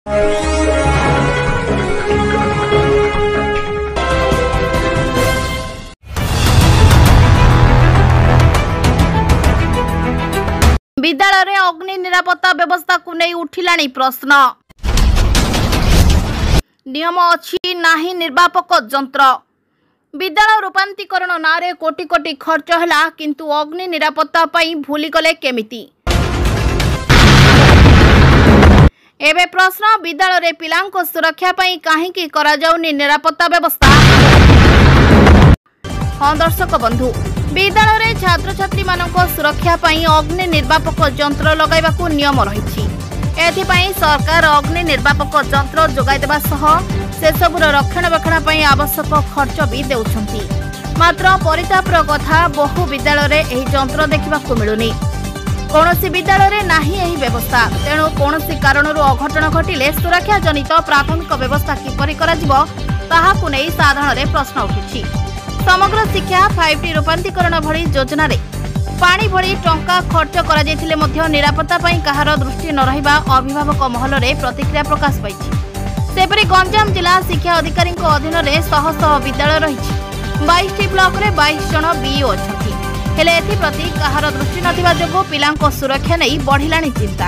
विद्यालय में अग्नि निरापत्ता व्यवस्था को नहीं उठिलानी प्रश्न। नियम अच्छी नाही निर्वापक जंत्र। विद्यालय रूपांतरीकरण नारे कोटी कोटी खर्च है किंतु अग्नि निरापत्ता पाई भूली गले केमिति। एबे प्रश्न विद्यालय पिलांको सुरक्षा पाई काहींकी करा जाउनी निरापत्ता व्यवस्था। हाँ दर्शक बंधु, विद्यालय छात्र छात्री मानक सुरक्षा पाई अग्नि निर्वापक जंत्र लगाइबाकू नियम रही। एथिपाई सरकार अग्नि निर्वापक जंत्र जोगाई देबा सह सेसबुर रक्षणाबेक्षण पाई आवश्यक खर्च भी देउछंती। मात्र परितापर कथा बहु विद्यालय एही जंत्र देखिबाकू मिलुनी। कौनसी विद्यालय नाही एही व्यवस्था। तेणु कौनसी कारणरू अघटन घटिले सुरक्षा जनित प्राथमिक व्यवस्था किपरि कराजिबो ताहाकू नै साधारण प्रश्न उठुछि। समग्र शिक्षा 5T रूपांतरीकरण भली योजना रे पानी भली टंका खर्च करा जायथिले मध्य निरापत्ता पाई कहार दृष्टि न रहिबा अभिभावक महल रे प्रतिक्रिया प्रकाश पाइछि। सेपरि गंजाम जिला शिक्षा अधिकारी अधीन रे शह शह विद्यालय रहिछि। 22टी ब्लॉक रे 22 जन बीओ अछथि। हेले एथि प्रति कहार दृष्टि नथिबा जोगो पिलांको सुरक्षा नै बढ़िलाणी चिंता।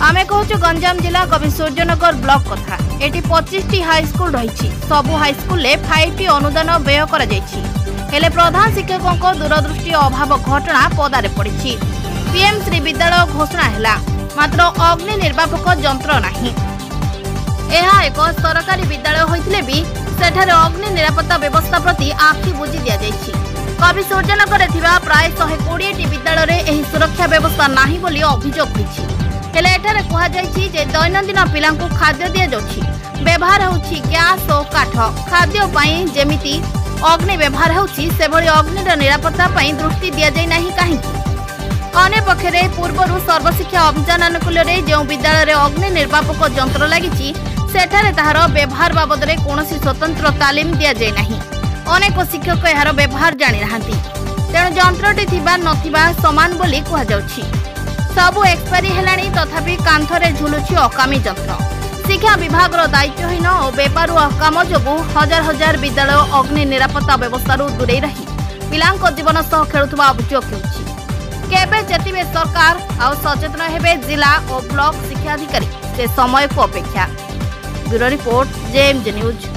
आमे कहूछु गंजाम जिला कवि सूर्यनगर ब्लॉक कथा। एटी 25टी हाईस्कूल रही। सबु हाईस्कूल ले 5T अनुदान व्यय करा जायछि। हेले प्रधान शिक्षकों दूरदृष्टि अभाव घटना पदारे पड़ी। पीएम श्री विद्यालय घोषणा हैला मात्र अग्नि निर्वापक जंत्र नाही। एहा एक सरकारी विद्यालय होइथिले भी सेठारे अग्नि निरापत्ता व्यवस्था प्रति आखि बुझी दिया जायछि। कवि सूर्यनगर थिबा प्राय 120टी विद्यालय रे एही सुरक्षा व्यवस्था नाही बोली अभियोग होइछि। हेले एठारे कहा जायछि जे दैनंदिन पिलांकु खाद्य दिया जाउछि। व्यवहार होउछि गैस और काठ। खाद्य पई जेमिति अग्नि व्यवहार होउछि सेभଳି अग्निर निरापत्ता पई दृष्टि दिया जाय नाही काहीकि। अन्य पक्षरे पूर्वरु सर्वशिक्षा अभियान अनुकूल रे जो विद्यालय रे अग्नि निर्वापक जंत्र लागिछि सेठारे ताहार व्यवहार बाबद रे कोनोसी स्वतंत्र तालीम दिया जाय नाही। अनेक शिक्षक एहार व्यवहार जानि नाहांती। तेणु जंत्रटी थिबा नथिबा समान बोली कहा जाउछि। सबु एक्सपायरी हेलाणी तथापि कांथरे झुलुछि अकामी जंत्र। शिक्षा विभाग दायित्वहीन और बेपारुआ काम जोगु हजार हजार विद्यालय अग्नि निरापत्ता व्यवस्था दूरे रही पिलांको जीवन सह खेलुवा अभियोग होउछि। केबे जेतिबे सरकार आ सचेतन हेबे जिला और ब्लॉक शिक्षा अधिकारी से समय को अपेक्षा। Bureau report JMJ news.